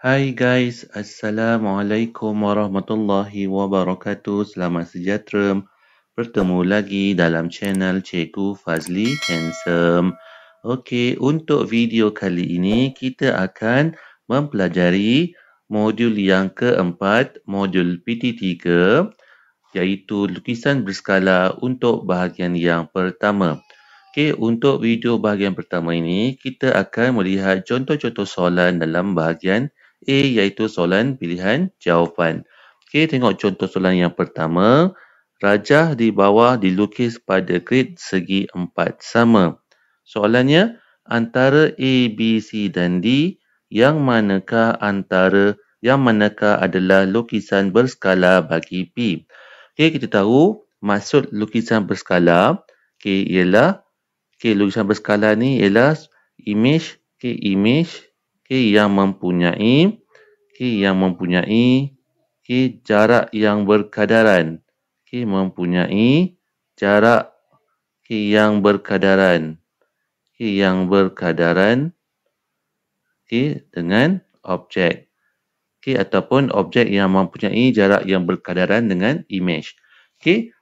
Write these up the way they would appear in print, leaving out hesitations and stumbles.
Hai guys, Assalamualaikum warahmatullahi wabarakatuh. Selamat sejahtera. Bertemu lagi dalam channel Cikgu Fazli Handsome. Okey, untuk video kali ini kita akan mempelajari modul yang keempat, modul PT3, iaitu lukisan berskala untuk bahagian yang pertama. Okey, untuk video bahagian pertama ini, kita akan melihat contoh-contoh soalan dalam bahagian A, iaitu soalan pilihan jawapan. Okey, tengok contoh soalan yang pertama. Rajah di bawah dilukis pada grid segi 4 sama. Soalannya, antara A, B, C dan D, yang manakah adalah lukisan berskala bagi P? Okey, kita tahu maksud lukisan berskala ialah lukisan berskala ni ialah image yang mempunyai jarak yang berkadaran. Mempunyai jarak yang berkadaran. Dengan objek. Ataupun objek yang mempunyai jarak yang berkadaran dengan image.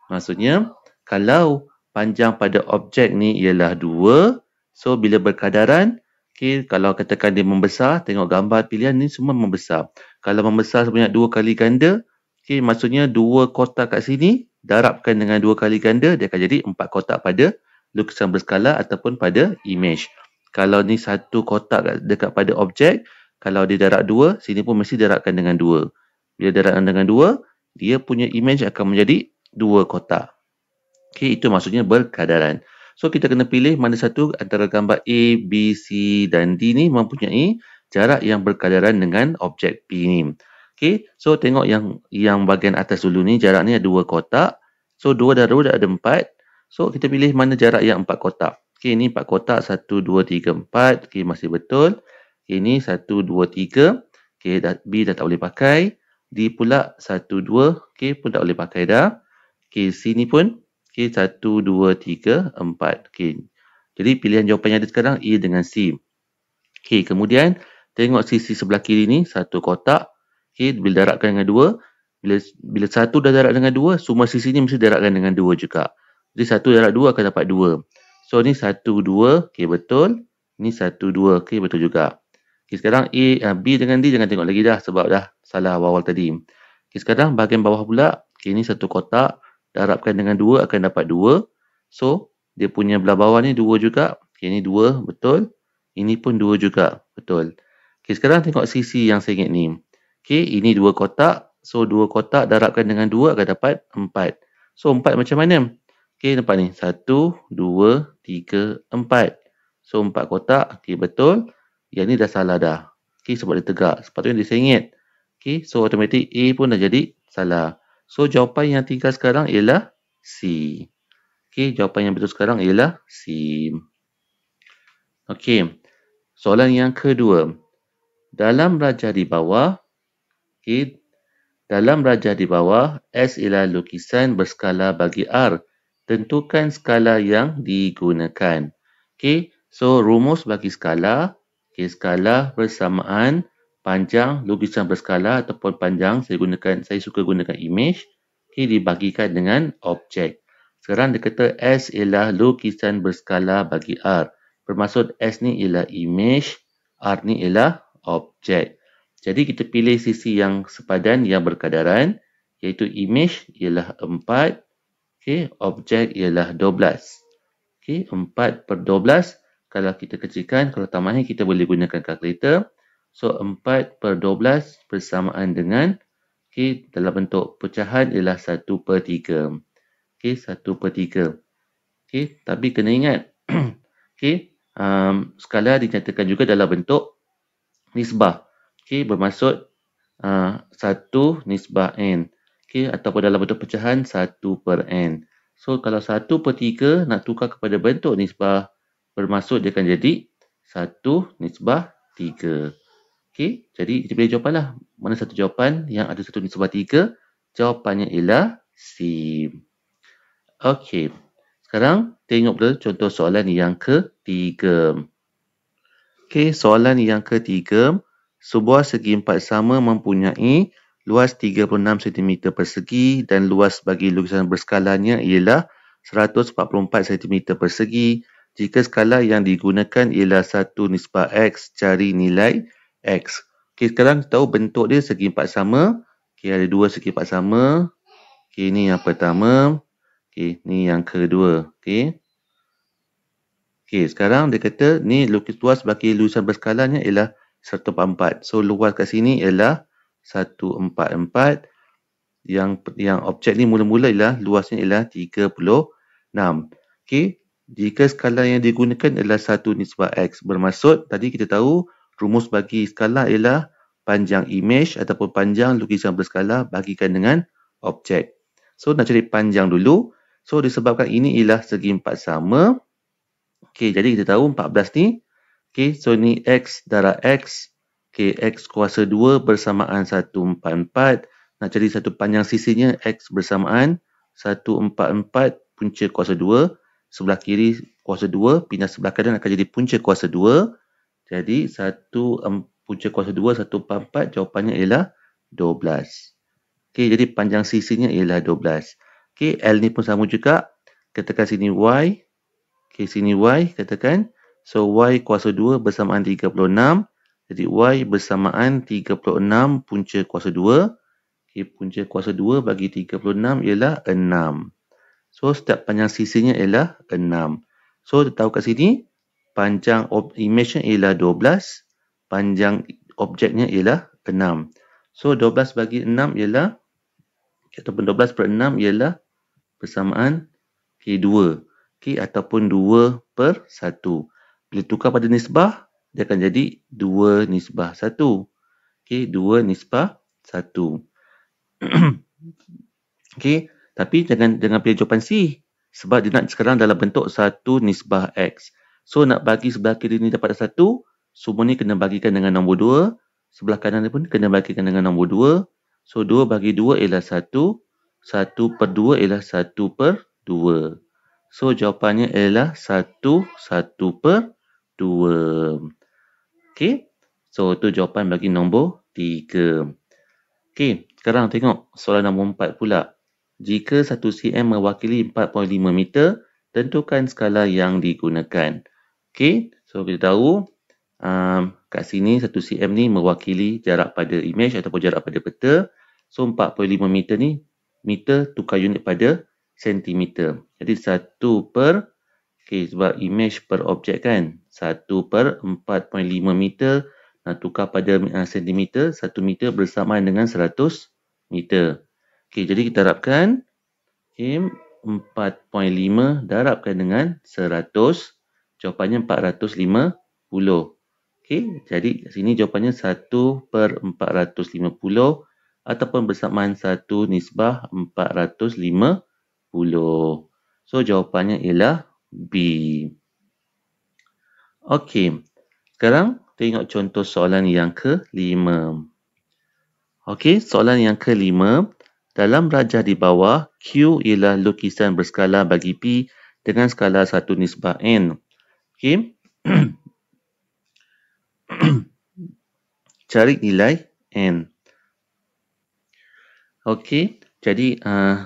Maksudnya kalau panjang pada objek ni ialah 2, so bila berkadaran, kalau katakan dia membesar, tengok gambar pilihan ni semua membesar. Kalau membesar sebanyak 2 kali ganda, maksudnya 2 kotak kat sini darabkan dengan 2 kali ganda, dia akan jadi 4 kotak pada lukisan berskala ataupun pada image. Kalau ni 1 kotak dekat pada objek, kalau dia darab 2, sini pun mesti darabkan dengan 2. Bila darabkan dengan 2, dia punya image akan menjadi 2 kotak. Itu maksudnya berkadaran. So, kita kena pilih mana satu antara gambar A, B, C dan D ni mempunyai jarak yang berkadaran dengan objek P ni. So tengok yang bahagian atas dulu ni, jarak ni ada 2 kotak. So, 2 darab 2 dah ada 4. So, kita pilih mana jarak yang 4 kotak. Ni 4 kotak, 1, 2, 3, 4. Masih betul. Ini 1, 2, 3. B dah tak boleh pakai. D pula 1, 2. Pun tak boleh pakai dah. C ni pun 1, 2, 3, 4. Jadi pilihan jawapan yang ada sekarang A dengan C. Kemudian tengok sisi sebelah kiri ni, 1 kotak. Bila darabkan dengan 2. Bila 1 dah darab dengan 2, semua sisi ni mesti darabkan dengan 2 juga. Jadi 1 darab 2 akan dapat 2. So ni 1, 2. Betul. Ni 1, 2. Betul juga. Sekarang B dengan D jangan tengok lagi dah sebab dah salah awal-awal tadi. Sekarang bahagian bawah pula. Ni 1 kotak. Darabkan dengan 2 akan dapat 2. So, dia punya belah bawah ni 2 juga. Ni 2. Betul. Ini pun 2 juga. Betul. Sekarang tengok sisi yang sengit ni. Ini 2 kotak. So, 2 kotak darabkan dengan 2 akan dapat 4. So, 4 macam mana? Nampak ni. 1, 2, 3, 4. So, 4 kotak. Betul. Yang ni dah salah dah. Sebab dia tegak. Sepatutnya dia sengit. So, automatik A pun dah jadi salah. So, jawapan yang tinggal sekarang ialah C. Jawapan yang betul sekarang ialah C. Soalan yang kedua. Dalam rajah di bawah, S ialah lukisan berskala bagi R. Tentukan skala yang digunakan. So, rumus bagi skala. Skala bersamaan panjang lukisan berskala ataupun panjang, saya suka gunakan image, dibagikan dengan objek. Sekarang dia kata S ialah lukisan berskala bagi R. Bermaksud S ni ialah image, R ni ialah objek. Jadi kita pilih sisi yang sepadan yang berkadaran, iaitu image ialah 4, objek ialah 12. 4 per 12. Kalau kita kecilkan, kalau tak mahir, kita boleh gunakan kalkulator. So, 4 per 12 bersamaan dengan, dalam bentuk pecahan ialah 1 per 3. 1 per 3. Tapi kena ingat, skala dinyatakan juga dalam bentuk nisbah. Bermaksud 1 nisbah N. Ataupun dalam bentuk pecahan 1 per N. So, kalau 1 per 3 nak tukar kepada bentuk nisbah, bermaksud dia akan jadi 1 nisbah 3. Jadi kita pilih jawapan lah. Mana satu jawapan yang ada 1 nisbah 3? Jawapannya ialah C. Sekarang tengok pula contoh soalan yang ketiga. Soalan yang ketiga. sebuah segi empat sama mempunyai luas 36 cm persegi dan luas bagi lukisan berskalanya ialah 144 cm persegi. Jika skala yang digunakan ialah 1:X, cari nilai X. Okey, sekarang kita tahu bentuk dia segi empat sama. Okey, ada dua segi empat sama. Okey, ini yang pertama. Okey, ni yang kedua. Okey. Okey, sekarang dia kata ni luas bagi lukisan berskalanya ialah 144. So luas kat sini ialah 144. Yang objek ni mula-mula ialah luasnya ialah 36. Okey, jika skala yang digunakan adalah 1:X, bermaksud tadi kita tahu rumus bagi skala ialah panjang imej ataupun panjang lukisan berskala bagikan dengan objek. So nak cari panjang dulu. So disebabkan ini ialah segi empat sama. Okey, jadi kita tahu 14 ni. Okey, so ni X darab X. Okey, X kuasa 2 bersamaan 144. Nak cari satu panjang sisinya, X bersamaan 144 punca kuasa 2. Sebelah kiri kuasa 2, pindah sebelah kanan akan jadi punca kuasa 2. Jadi, punca kuasa 2, 144, jawapannya ialah 12. Okey, jadi panjang sisinya ialah 12. Okey, L ni pun sama juga. Katakan sini Y. Okey, sini Y, katakan. So, Y kuasa 2 bersamaan 36. Jadi, Y bersamaan 36 punca kuasa 2. Okey, punca kuasa 2 bagi 36 ialah 6. So, setiap panjang sisinya ialah 6. So, kita tahu kat sini, panjang imejnya ialah 12. Panjang objeknya ialah 6. So, 12 bagi 6 ialah, ataupun 12 per 6 ialah bersamaan 2. Okay, ataupun 2 per 1. Bila tukar pada nisbah, dia akan jadi 2:1. Okay, 2:1. Okay, tapi jangan pilih jawapan C. Sebab dia nak sekarang dalam bentuk 1:X. So, nak bagi sebelah kiri ni dapat 1. Semua ni kena bagikan dengan nombor 2. Sebelah kanan ni pun kena bagikan dengan nombor 2. So, 2 bagi 2 ialah 1. 1 per 2 ialah 1 per 2. So, jawapannya ialah 1 per 2. Okay. So, itu jawapan bagi nombor 3. Okay. Sekarang tengok soalan nombor 4 pula. Jika 1 cm mewakili 4.5 meter, tentukan skala yang digunakan. Okay. So, kita tahu kat sini 1 cm ni mewakili jarak pada imej ataupun jarak pada peta. So, 4.5 meter ni, meter tukar unit pada sentimeter. Jadi 1 per, okay, sebab imej per objek kan, 1 per 4.5 meter, nak tukar pada sentimeter, 1 meter bersamaan dengan 100 meter. Okay, jadi kita darabkan, okay, 4.5 darabkan dengan 100, jawapannya 450. Okay, jadi sini jawapannya 1 per 450 ataupun bersamaan 1:450. So, jawapannya ialah B. Okey. Sekarang, tengok contoh soalan yang ke-5. Okey, soalan yang ke-5. Dalam rajah di bawah, Q ialah lukisan berskala bagi P dengan skala 1:N. Okey. Cari nilai N. Okey. Jadi,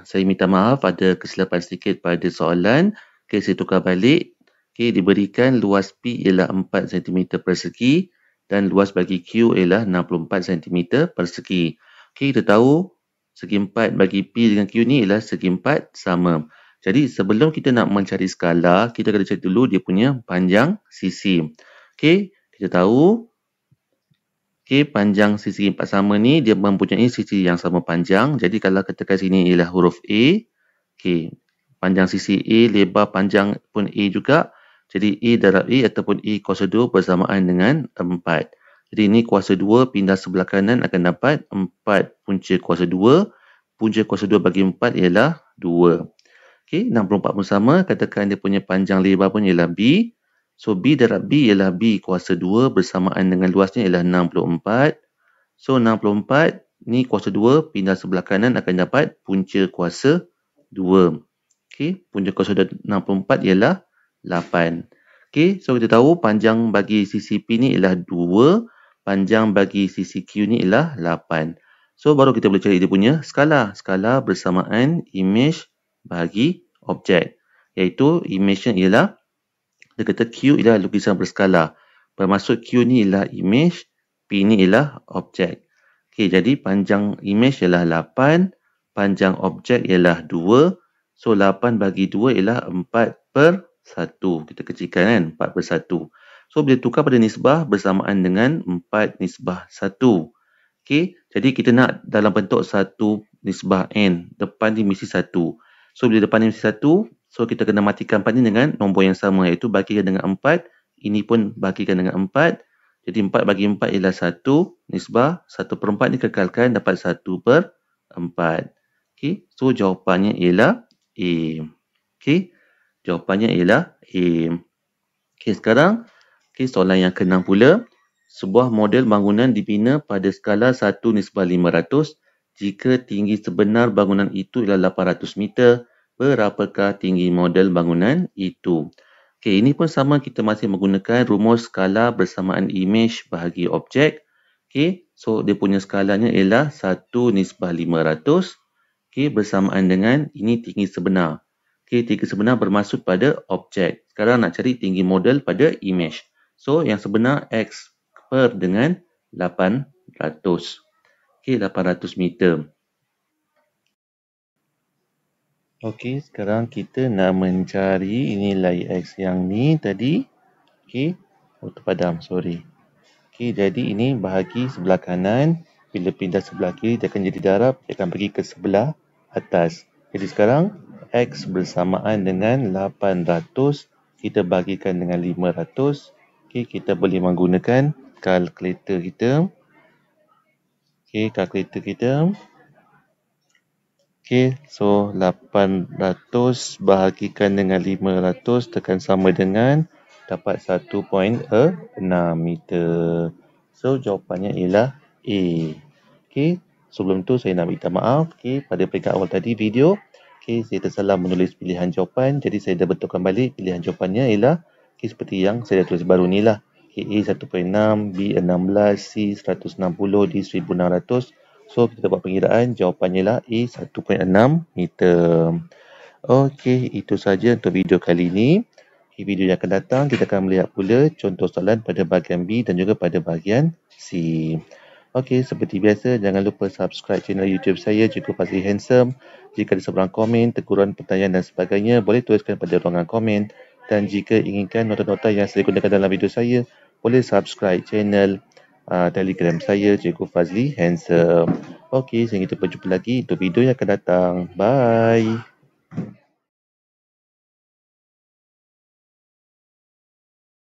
saya minta maaf ada kesilapan sedikit pada soalan. Okay, saya tukar balik. Okay, diberikan luas P ialah 4 cm persegi dan luas bagi Q ialah 64 cm persegi. Okay, kita tahu segi 4 bagi P dengan Q ni ialah segi 4 sama. Jadi, sebelum kita nak mencari skala, kita kena cari dulu dia punya panjang sisi. Okay, kita tahu okay, panjang sisi 4 sama ni dia mempunyai sisi yang sama panjang. Jadi kalau katakan sini ialah huruf A, okay, panjang sisi A, lebar panjang pun A juga. Jadi A darab A ataupun A kuasa 2 bersamaan dengan 4. Jadi ini kuasa 2 pindah sebelah kanan akan dapat 4 punca kuasa 2. Punca kuasa 2 bagi 4 ialah 2. Okay, 64 pun sama. Katakan dia punya panjang lebar pun ialah B. So, B darab B ialah B kuasa 2 bersamaan dengan luasnya ialah 64. So, 64 ni kuasa 2 pindah sebelah kanan akan dapat punca kuasa 2. Okay, punca kuasa 64 ialah 8. Okay, so kita tahu panjang bagi sisi P ni ialah 2. panjang bagi sisi Q ni ialah 8. So, baru kita boleh cari dia punya skala. Skala bersamaan image bahagi objek. Iaitu, image nya ialah, dia kata Q ialah lukisan berskala. Bermaksud Q ni ialah image, P ni ialah objek. Okey, jadi panjang image ialah 8, panjang objek ialah 2. So, 8 bagi 2 ialah 4/1. Kita kecilkan kan, 4/1. So, bila tukar pada nisbah bersamaan dengan 4/1. Okey, jadi kita nak dalam bentuk 1 nisbah n. Depan ni mesti 1. So, bila depan ni mesti 1, so kita kena matikan 4 ni dengan nombor yang sama, iaitu bagikan dengan 4. Ini pun bagikan dengan 4. Jadi 4 bagi 4 ialah 1 nisbah 1/4 ni kekalkan dapat 1/4. Okey, so jawapannya ialah A. Okey, jawapannya ialah A. Okey, sekarang soalan yang ke-6 pula. Sebuah model bangunan dibina pada skala 1/500 jika tinggi sebenar bangunan itu ialah 800 meter. Berapakah tinggi model bangunan itu? Okey, ini pun sama, kita masih menggunakan rumus skala bersamaan image bahagi objek. Okey, so dia punya skalanya ialah 1/500. Okey, bersamaan dengan ini tinggi sebenar. Okey, tinggi sebenar bermaksud pada objek. Sekarang nak cari tinggi model pada image. So, yang sebenar X per dengan 800. Okey, 800 meter. Okey, sekarang kita nak mencari nilai X yang ni tadi. Okey, terpadam, sorry. Okey, jadi ini bahagi sebelah kanan. Bila pindah sebelah kiri, dia akan jadi darab. Dia akan pergi ke sebelah atas. Jadi sekarang, X bersamaan dengan 800. Kita bagikan dengan 500. Okey, kita boleh menggunakan kalkulator kita. Okey, kalkulator kita. Okey, so 800 bahagikan dengan 500 tekan sama dengan dapat 1.6 meter. So, jawapannya ialah A. Okey, sebelum tu saya nak minta maaf. Okey, pada peringkat awal tadi video, okey, saya tersalah menulis pilihan jawapan. Jadi, saya dah betulkan balik pilihan jawapannya ialah seperti yang saya dah tulis baru ni lah. A 1.6, B 16, C 160, D 1600. So, kita buat pengiraan, jawapannya lah A 1.6 meter. Okey, itu saja untuk video kali ini. Video yang akan datang, kita akan melihat pula contoh soalan pada bahagian B dan juga pada bahagian C. Okey, seperti biasa, jangan lupa subscribe channel YouTube saya, Cikgu Fazli Handsome. Jika ada sebarang komen, teguran, pertanyaan dan sebagainya, boleh tuliskan pada ruangan komen. Dan jika inginkan nota-nota yang saya gunakan dalam video saya, boleh subscribe channel Telegram saya, Cikgu Fazli Handsome. Okey, sehingga kita berjumpa lagi untuk video yang akan datang. Bye.